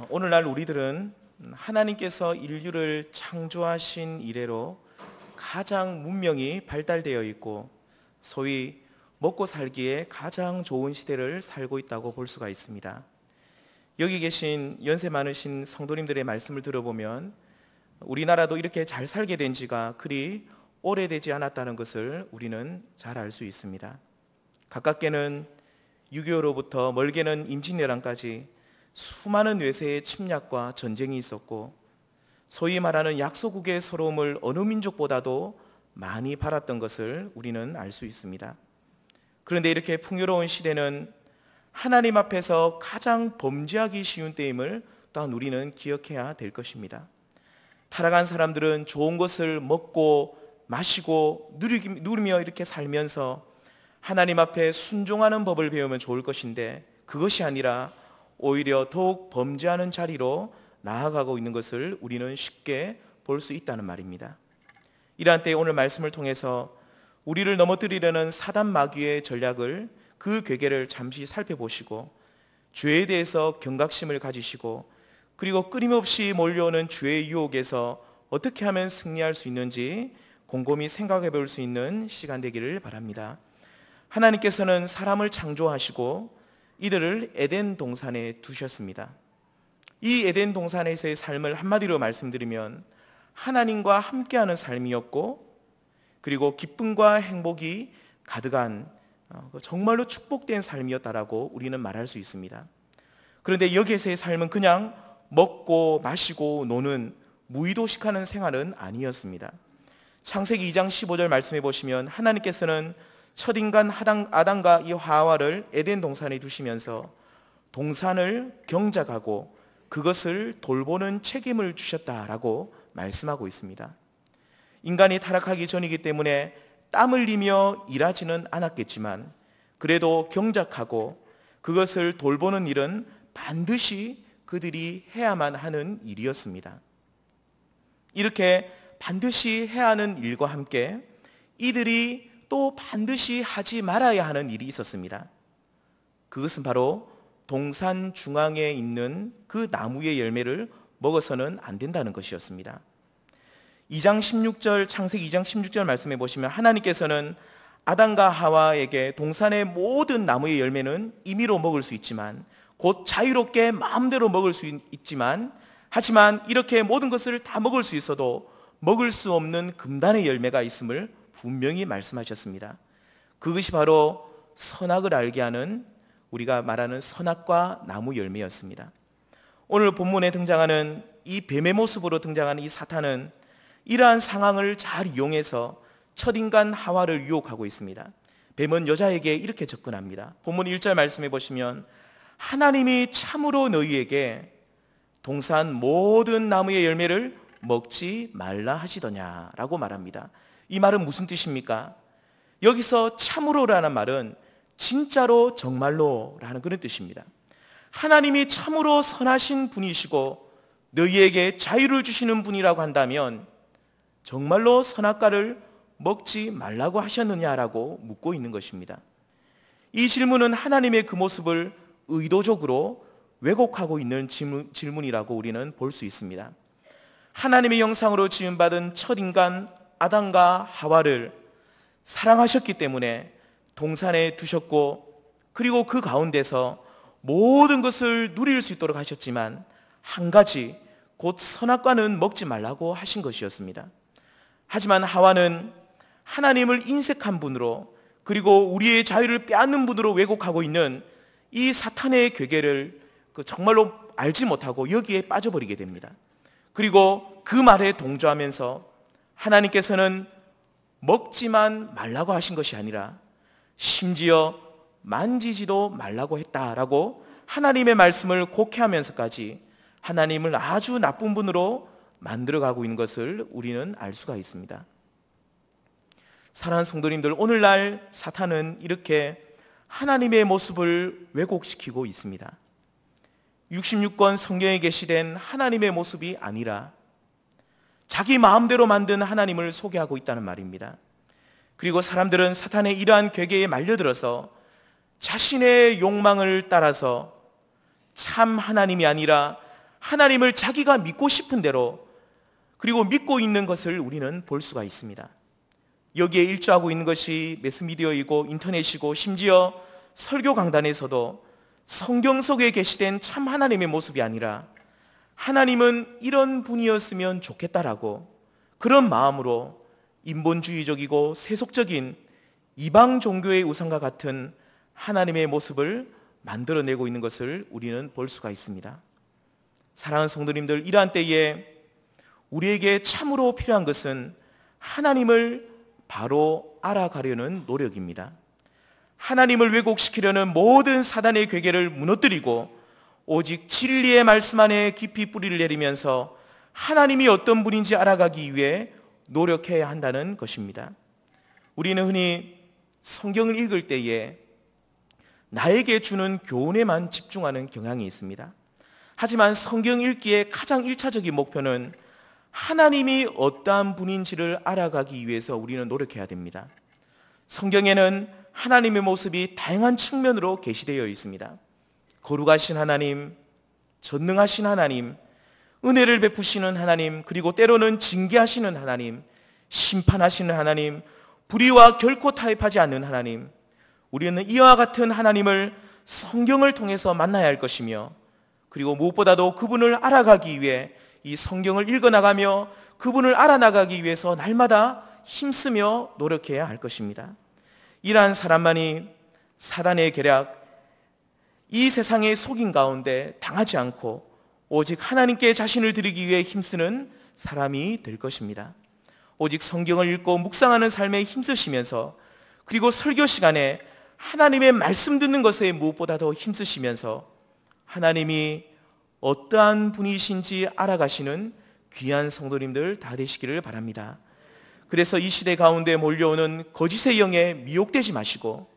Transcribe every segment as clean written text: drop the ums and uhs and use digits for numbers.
오늘날 우리들은 하나님께서 인류를 창조하신 이래로 가장 문명이 발달되어 있고 소위 먹고 살기에 가장 좋은 시대를 살고 있다고 볼 수가 있습니다. 여기 계신 연세 많으신 성도님들의 말씀을 들어보면 우리나라도 이렇게 잘 살게 된 지가 그리 오래되지 않았다는 것을 우리는 잘 알 수 있습니다. 가깝게는 6.25로부터 멀게는 임진왜란까지 수많은 외세의 침략과 전쟁이 있었고 소위 말하는 약소국의 서러움을 어느 민족보다도 많이 바랐던 것을 우리는 알 수 있습니다. 그런데 이렇게 풍요로운 시대는 하나님 앞에서 가장 범죄하기 쉬운 때임을 또한 우리는 기억해야 될 것입니다. 타락한 사람들은 좋은 것을 먹고 마시고 누리며 이렇게 살면서 하나님 앞에 순종하는 법을 배우면 좋을 것인데 그것이 아니라 오히려 더욱 범죄하는 자리로 나아가고 있는 것을 우리는 쉽게 볼 수 있다는 말입니다. 이러한 때에 오늘 말씀을 통해서 우리를 넘어뜨리려는 사단 마귀의 전략을 그 괴계를 잠시 살펴보시고 죄에 대해서 경각심을 가지시고 그리고 끊임없이 몰려오는 죄의 유혹에서 어떻게 하면 승리할 수 있는지 곰곰이 생각해 볼 수 있는 시간 되기를 바랍니다. 하나님께서는 사람을 창조하시고 이들을 에덴 동산에 두셨습니다. 이 에덴 동산에서의 삶을 한마디로 말씀드리면 하나님과 함께하는 삶이었고 그리고 기쁨과 행복이 가득한 정말로 축복된 삶이었다라고 우리는 말할 수 있습니다. 그런데 여기에서의 삶은 그냥 먹고 마시고 노는 무의도식하는 생활은 아니었습니다. 창세기 2장 15절 말씀해 보시면 하나님께서는 첫인간 아담과 이 하와를 에덴 동산에 두시면서 동산을 경작하고 그것을 돌보는 책임을 주셨다라고 말씀하고 있습니다. 인간이 타락하기 전이기 때문에 땀 흘리며 일하지는 않았겠지만 그래도 경작하고 그것을 돌보는 일은 반드시 그들이 해야만 하는 일이었습니다. 이렇게 반드시 해야 하는 일과 함께 이들이 또 반드시 하지 말아야 하는 일이 있었습니다. 그것은 바로 동산 중앙에 있는 그 나무의 열매를 먹어서는 안 된다는 것이었습니다. 2장 16절 창세기 2장 16절 말씀해 보시면 하나님께서는 아담과 하와에게 동산의 모든 나무의 열매는 임의로 먹을 수 있지만 곧 자유롭게 마음대로 먹을 수 있지만 하지만 이렇게 모든 것을 다 먹을 수 있어도 먹을 수 없는 금단의 열매가 있음을 분명히 말씀하셨습니다. 그것이 바로 선악을 알게 하는 우리가 말하는 선악과 나무 열매였습니다. 오늘 본문에 등장하는 이 뱀의 모습으로 등장하는 이 사탄은 이러한 상황을 잘 이용해서 첫인간 하와를 유혹하고 있습니다. 뱀은 여자에게 이렇게 접근합니다. 본문 1절 말씀해 보시면 하나님이 참으로 너희에게 동산 모든 나무의 열매를 먹지 말라 하시더냐라고 말합니다. 이 말은 무슨 뜻입니까? 여기서 참으로라는 말은 진짜로 정말로라는 그런 뜻입니다. 하나님이 참으로 선하신 분이시고 너희에게 자유를 주시는 분이라고 한다면 정말로 선악과를 먹지 말라고 하셨느냐라고 묻고 있는 것입니다. 이 질문은 하나님의 그 모습을 의도적으로 왜곡하고 있는 질문이라고 우리는 볼 수 있습니다. 하나님의 형상으로 지음받은 첫인간 아담과 하와를 사랑하셨기 때문에 동산에 두셨고 그리고 그 가운데서 모든 것을 누릴 수 있도록 하셨지만 한 가지 곧 선악과는 먹지 말라고 하신 것이었습니다. 하지만 하와는 하나님을 인색한 분으로 그리고 우리의 자유를 빼앗는 분으로 왜곡하고 있는 이 사탄의 괴계를 정말로 알지 못하고 여기에 빠져버리게 됩니다. 그리고 그 말에 동조하면서 하나님께서는 먹지만 말라고 하신 것이 아니라 심지어 만지지도 말라고 했다라고 하나님의 말씀을 곡해하면서까지 하나님을 아주 나쁜 분으로 만들어가고 있는 것을 우리는 알 수가 있습니다. 사랑하는 성도님들, 오늘날 사탄은 이렇게 하나님의 모습을 왜곡시키고 있습니다. 66권 성경에 게시된 하나님의 모습이 아니라 자기 마음대로 만든 하나님을 소개하고 있다는 말입니다. 그리고 사람들은 사탄의 이러한 괴계에 말려들어서 자신의 욕망을 따라서 참 하나님이 아니라 하나님을 자기가 믿고 싶은 대로 그리고 믿고 있는 것을 우리는 볼 수가 있습니다. 여기에 일조하고 있는 것이 매스미디어이고 인터넷이고 심지어 설교 강단에서도 성경 속에 계시된 참 하나님의 모습이 아니라 하나님은 이런 분이었으면 좋겠다라고 그런 마음으로 인본주의적이고 세속적인 이방 종교의 우상과 같은 하나님의 모습을 만들어내고 있는 것을 우리는 볼 수가 있습니다. 사랑하는 성도님들, 이러한 때에 우리에게 참으로 필요한 것은 하나님을 바로 알아가려는 노력입니다. 하나님을 왜곡시키려는 모든 사단의 괴계를 무너뜨리고 오직 진리의 말씀 안에 깊이 뿌리를 내리면서 하나님이 어떤 분인지 알아가기 위해 노력해야 한다는 것입니다. 우리는 흔히 성경을 읽을 때에 나에게 주는 교훈에만 집중하는 경향이 있습니다. 하지만 성경 읽기의 가장 1차적인 목표는 하나님이 어떠한 분인지를 알아가기 위해서 우리는 노력해야 됩니다. 성경에는 하나님의 모습이 다양한 측면으로 게시되어 있습니다. 거룩하신 하나님, 전능하신 하나님, 은혜를 베푸시는 하나님, 그리고 때로는 징계하시는 하나님, 심판하시는 하나님, 불의와 결코 타협하지 않는 하나님. 우리는 이와 같은 하나님을 성경을 통해서 만나야 할 것이며, 그리고 무엇보다도 그분을 알아가기 위해 이 성경을 읽어나가며 그분을 알아나가기 위해서 날마다 힘쓰며 노력해야 할 것입니다. 이러한 사람만이 사단의 계략, 이 세상의 속임 가운데 당하지 않고 오직 하나님께 자신을 드리기 위해 힘쓰는 사람이 될 것입니다. 오직 성경을 읽고 묵상하는 삶에 힘쓰시면서, 그리고 설교 시간에 하나님의 말씀 듣는 것에 무엇보다 더 힘쓰시면서 하나님이 어떠한 분이신지 알아가시는 귀한 성도님들 다 되시기를 바랍니다. 그래서 이 시대 가운데 몰려오는 거짓의 영에 미혹되지 마시고,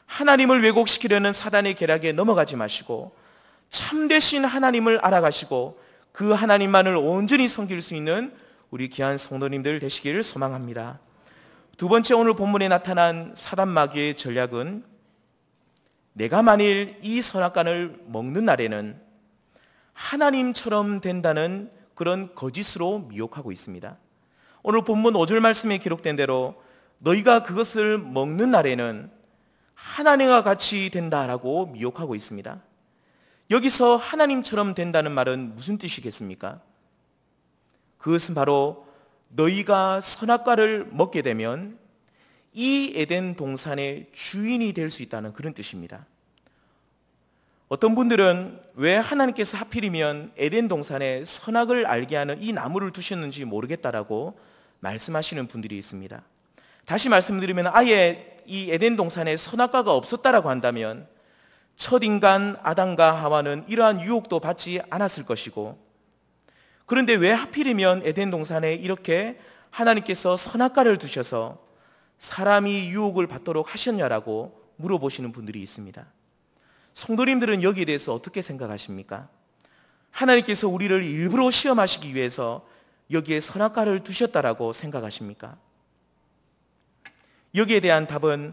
하나님을 왜곡시키려는 사단의 계략에 넘어가지 마시고, 참되신 하나님을 알아가시고 그 하나님만을 온전히 섬길 수 있는 우리 귀한 성도님들 되시기를 소망합니다. 두 번째, 오늘 본문에 나타난 사단 마귀의 전략은 내가 만일 이 선악과를 먹는 날에는 하나님처럼 된다는 그런 거짓으로 미혹하고 있습니다. 오늘 본문 5절 말씀에 기록된 대로 너희가 그것을 먹는 날에는 하나님과 같이 된다라고 미혹하고 있습니다. 여기서 하나님처럼 된다는 말은 무슨 뜻이겠습니까? 그것은 바로 너희가 선악과를 먹게 되면 이 에덴 동산의 주인이 될 수 있다는 그런 뜻입니다. 어떤 분들은 왜 하나님께서 하필이면 에덴 동산에 선악을 알게 하는 이 나무를 두셨는지 모르겠다라고 말씀하시는 분들이 있습니다. 다시 말씀드리면 아예 이 에덴 동산에 선악과가 없었다라고 한다면 첫 인간 아담과 하와는 이러한 유혹도 받지 않았을 것이고, 그런데 왜 하필이면 에덴 동산에 이렇게 하나님께서 선악과를 두셔서 사람이 유혹을 받도록 하셨냐라고 물어보시는 분들이 있습니다. 성도님들은 여기에 대해서 어떻게 생각하십니까? 하나님께서 우리를 일부러 시험하시기 위해서 여기에 선악과를 두셨다라고 생각하십니까? 여기에 대한 답은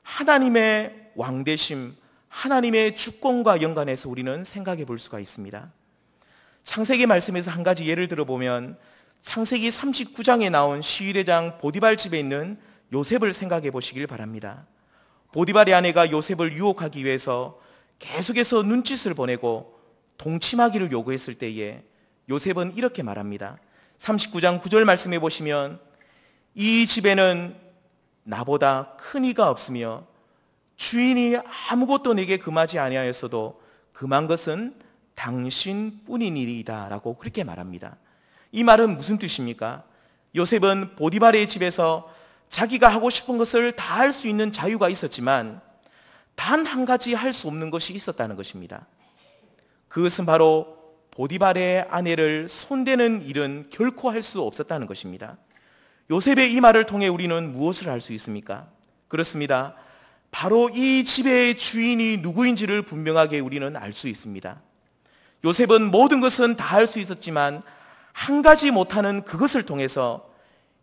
하나님의 왕되심, 하나님의 주권과 연관해서 우리는 생각해 볼 수가 있습니다. 창세기 말씀에서 한 가지 예를 들어보면 창세기 39장에 나온 시위대장 보디발 집에 있는 요셉을 생각해 보시길 바랍니다. 보디발의 아내가 요셉을 유혹하기 위해서 계속해서 눈짓을 보내고 동침하기를 요구했을 때에 요셉은 이렇게 말합니다. 39장 9절 말씀해 보시면 이 집에는 나보다 큰 이가 없으며 주인이 아무것도 내게 금하지 아니하였어도 금한 것은 당신뿐이니이다 라고 그렇게 말합니다. 이 말은 무슨 뜻입니까? 요셉은 보디발의 집에서 자기가 하고 싶은 것을 다 할 수 있는 자유가 있었지만 단 한 가지 할 수 없는 것이 있었다는 것입니다. 그것은 바로 보디발의 아내를 손대는 일은 결코 할 수 없었다는 것입니다. 요셉의 이 말을 통해 우리는 무엇을 알 수 있습니까? 그렇습니다. 바로 이 집의 주인이 누구인지를 분명하게 우리는 알 수 있습니다. 요셉은 모든 것은 다 할 수 있었지만 한 가지 못하는 그것을 통해서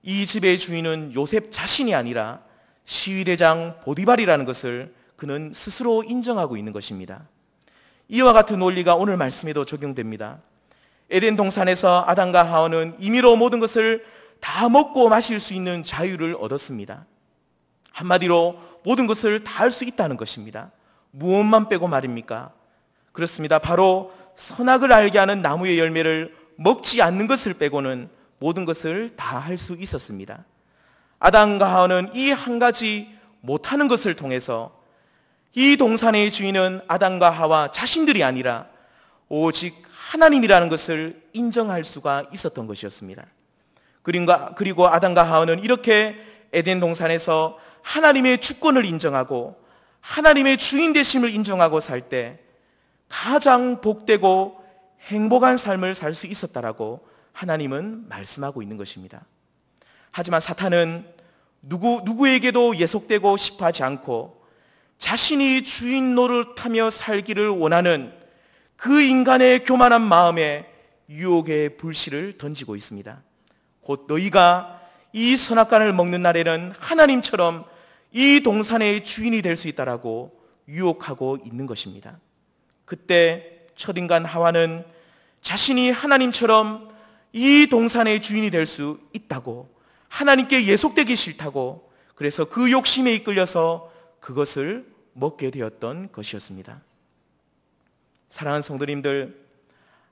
이 집의 주인은 요셉 자신이 아니라 시위대장 보디발이라는 것을 그는 스스로 인정하고 있는 것입니다. 이와 같은 논리가 오늘 말씀에도 적용됩니다. 에덴 동산에서 아담과 하와는 임의로 모든 것을 다 먹고 마실 수 있는 자유를 얻었습니다. 한마디로 모든 것을 다 할 수 있다는 것입니다. 무엇만 빼고 말입니까? 그렇습니다. 바로 선악을 알게 하는 나무의 열매를 먹지 않는 것을 빼고는 모든 것을 다 할 수 있었습니다. 아담과 하와는 이 한 가지 못하는 것을 통해서 이 동산의 주인은 아담과 하와 자신들이 아니라 오직 하나님이라는 것을 인정할 수가 있었던 것이었습니다. 그리고 아담과 하와는 이렇게 에덴 동산에서 하나님의 주권을 인정하고 하나님의 주인 되심을 인정하고 살 때 가장 복되고 행복한 삶을 살 수 있었다라고 하나님은 말씀하고 있는 것입니다. 하지만 사탄은 누구에게도 예속되고 싶어 하지 않고 자신이 주인 노릇하며 살기를 원하는 그 인간의 교만한 마음에 유혹의 불씨를 던지고 있습니다. 곧 너희가 이 선악과를 먹는 날에는 하나님처럼 이 동산의 주인이 될 수 있다라고 유혹하고 있는 것입니다. 그때 첫 인간 하와는 자신이 하나님처럼 이 동산의 주인이 될 수 있다고, 하나님께 예속되기 싫다고, 그래서 그 욕심에 이끌려서 그것을 먹게 되었던 것이었습니다. 사랑하는 성도님들,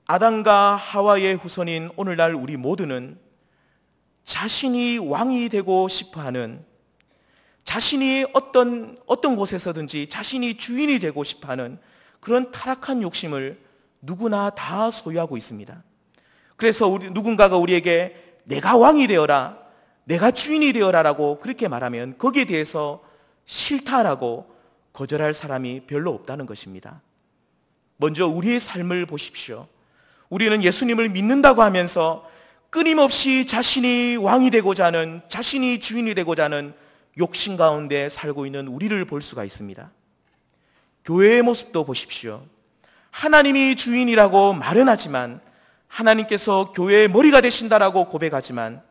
아담과 하와의 후손인 오늘날 우리 모두는 자신이 왕이 되고 싶어하는, 자신이 어떤 곳에서든지 자신이 주인이 되고 싶어하는 그런 타락한 욕심을 누구나 다 소유하고 있습니다. 그래서 누군가가 우리에게 내가 왕이 되어라, 내가 주인이 되어라라고 그렇게 말하면 거기에 대해서 싫다라고 거절할 사람이 별로 없다는 것입니다. 먼저 우리의 삶을 보십시오. 우리는 예수님을 믿는다고 하면서 끊임없이 자신이 왕이 되고자 하는, 자신이 주인이 되고자 하는 욕심 가운데 살고 있는 우리를 볼 수가 있습니다. 교회의 모습도 보십시오. 하나님이 주인이라고 말은 하지만, 하나님께서 교회의 머리가 되신다라고 고백하지만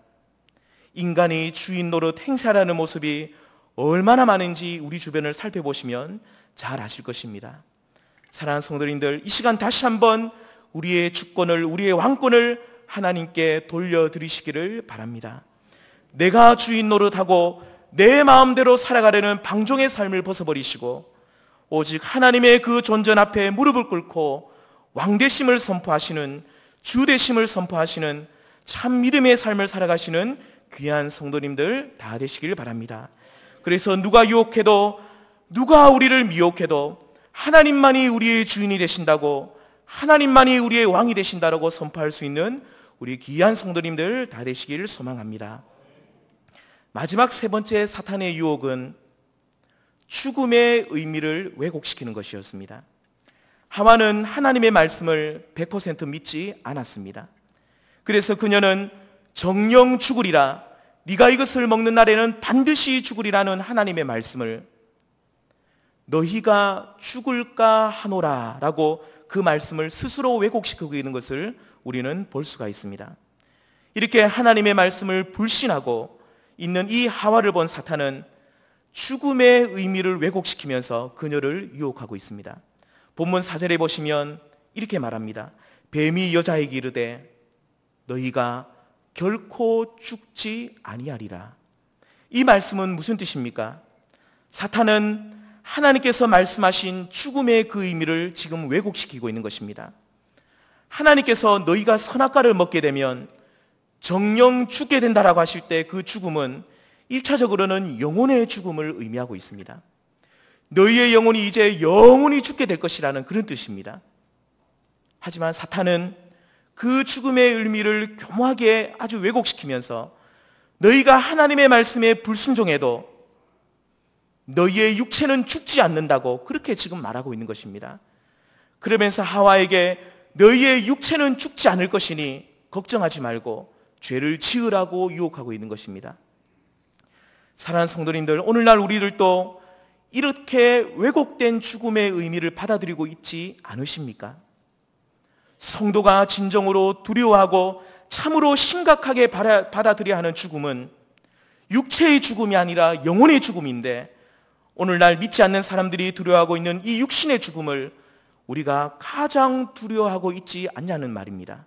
인간이 주인 노릇 행세하라는 모습이 얼마나 많은지 우리 주변을 살펴보시면 잘 아실 것입니다. 사랑하는 성도님들, 이 시간 다시 한번 우리의 주권을, 우리의 왕권을 하나님께 돌려드리시기를 바랍니다. 내가 주인 노릇하고 내 마음대로 살아가려는 방종의 삶을 벗어버리시고 오직 하나님의 그 존전 앞에 무릎을 꿇고 왕되심을 선포하시는, 주되심을 선포하시는 참 믿음의 삶을 살아가시는 귀한 성도님들 다 되시길 바랍니다. 그래서 누가 유혹해도, 누가 우리를 미혹해도 하나님만이 우리의 주인이 되신다고, 하나님만이 우리의 왕이 되신다라고 선포할 수 있는 우리 귀한 성도님들 다 되시길 소망합니다. 마지막 세 번째 사탄의 유혹은 죽음의 의미를 왜곡시키는 것이었습니다. 하와는 하나님의 말씀을 100% 믿지 않았습니다. 그래서 그녀는 정령 죽으리라, 네가 이것을 먹는 날에는 반드시 죽으리라는 하나님의 말씀을 너희가 죽을까 하노라 라고 그 말씀을 스스로 왜곡시키고 있는 것을 우리는 볼 수가 있습니다. 이렇게 하나님의 말씀을 불신하고 있는 이 하와를 본 사탄은 죽음의 의미를 왜곡시키면서 그녀를 유혹하고 있습니다. 본문 4절에 보시면 이렇게 말합니다. 뱀이 여자에게 이르되 너희가 결코 죽지 아니하리라. 이 말씀은 무슨 뜻입니까? 사탄은 하나님께서 말씀하신 죽음의 그 의미를 지금 왜곡시키고 있는 것입니다. 하나님께서 너희가 선악과를 먹게 되면 정령 죽게 된다라고 하실 때 그 죽음은 1차적으로는 영혼의 죽음을 의미하고 있습니다. 너희의 영혼이 이제 영원히 죽게 될 것이라는 그런 뜻입니다. 하지만 사탄은 그 죽음의 의미를 교묘하게 아주 왜곡시키면서 너희가 하나님의 말씀에 불순종해도 너희의 육체는 죽지 않는다고 그렇게 지금 말하고 있는 것입니다. 그러면서 하와에게 너희의 육체는 죽지 않을 것이니 걱정하지 말고 죄를 지으라고 유혹하고 있는 것입니다. 사랑하는 성도님들, 오늘날 우리들도 이렇게 왜곡된 죽음의 의미를 받아들이고 있지 않으십니까? 성도가 진정으로 두려워하고 참으로 심각하게 받아들여야 하는 죽음은 육체의 죽음이 아니라 영혼의 죽음인데, 오늘날 믿지 않는 사람들이 두려워하고 있는 이 육신의 죽음을 우리가 가장 두려워하고 있지 않냐는 말입니다.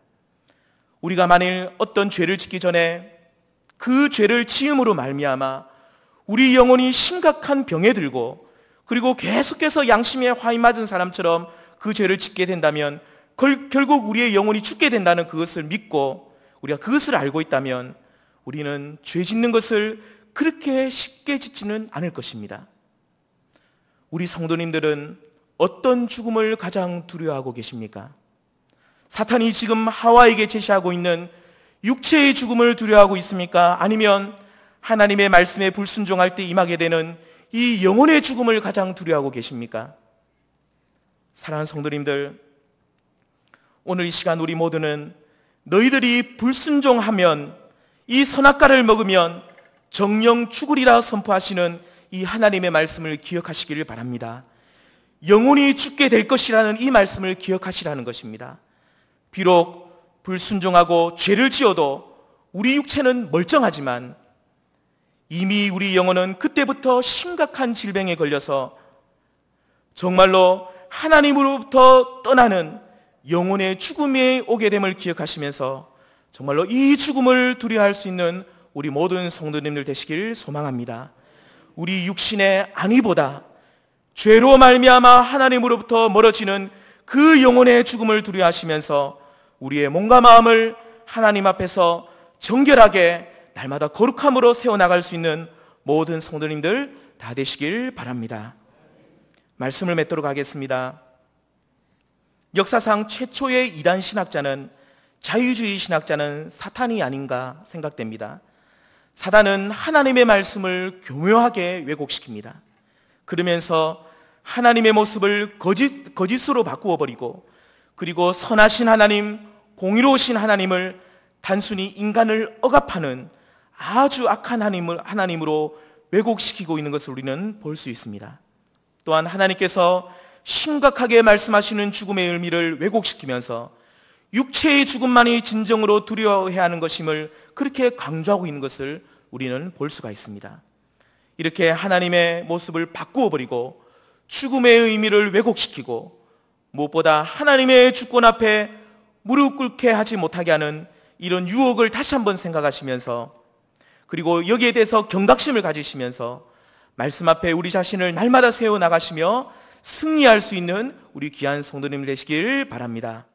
우리가 만일 어떤 죄를 짓기 전에 그 죄를 지음으로 말미암아 우리 영혼이 심각한 병에 들고 그리고 계속해서 양심에 화이 맞은 사람처럼 그 죄를 짓게 된다면 결국 우리의 영혼이 죽게 된다는 그것을 믿고 우리가 그것을 알고 있다면 우리는 죄 짓는 것을 그렇게 쉽게 짓지는 않을 것입니다. 우리 성도님들은 어떤 죽음을 가장 두려워하고 계십니까? 사탄이 지금 하와에게 제시하고 있는 육체의 죽음을 두려워하고 있습니까? 아니면 하나님의 말씀에 불순종할 때 임하게 되는 이 영혼의 죽음을 가장 두려워하고 계십니까? 사랑하는 성도님들, 오늘 이 시간 우리 모두는 너희들이 불순종하면 이 선악과를 먹으면 정령 죽으리라 선포하시는 이 하나님의 말씀을 기억하시기를 바랍니다. 영혼이 죽게 될 것이라는 이 말씀을 기억하시라는 것입니다. 비록 불순종하고 죄를 지어도 우리 육체는 멀쩡하지만 이미 우리 영혼은 그때부터 심각한 질병에 걸려서 정말로 하나님으로부터 떠나는 영혼의 죽음에 오게 됨을 기억하시면서 정말로 이 죽음을 두려워할 수 있는 우리 모든 성도님들 되시길 소망합니다. 우리 육신의 안위보다 죄로 말미암아 하나님으로부터 멀어지는 그 영혼의 죽음을 두려워하시면서 우리의 몸과 마음을 하나님 앞에서 정결하게 날마다 거룩함으로 세워나갈 수 있는 모든 성도님들 다 되시길 바랍니다. 말씀을 맺도록 하겠습니다. 역사상 최초의 이단 신학자는 자유주의 신학자는 사탄이 아닌가 생각됩니다. 사단은 하나님의 말씀을 교묘하게 왜곡시킵니다. 그러면서 하나님의 모습을 거짓으로 바꾸어 버리고 그리고 선하신 하나님, 공의로우신 하나님을 단순히 인간을 억압하는 아주 악한 하나님으로 왜곡시키고 있는 것을 우리는 볼 수 있습니다. 또한 하나님께서 심각하게 말씀하시는 죽음의 의미를 왜곡시키면서 육체의 죽음만이 진정으로 두려워해야 하는 것임을 그렇게 강조하고 있는 것을 우리는 볼 수가 있습니다. 이렇게 하나님의 모습을 바꾸어 버리고 죽음의 의미를 왜곡시키고 무엇보다 하나님의 주권 앞에 무릎 꿇게 하지 못하게 하는 이런 유혹을 다시 한번 생각하시면서 그리고 여기에 대해서 경각심을 가지시면서 말씀 앞에 우리 자신을 날마다 세워나가시며 승리할 수 있는 우리 귀한 성도님 되시길 바랍니다.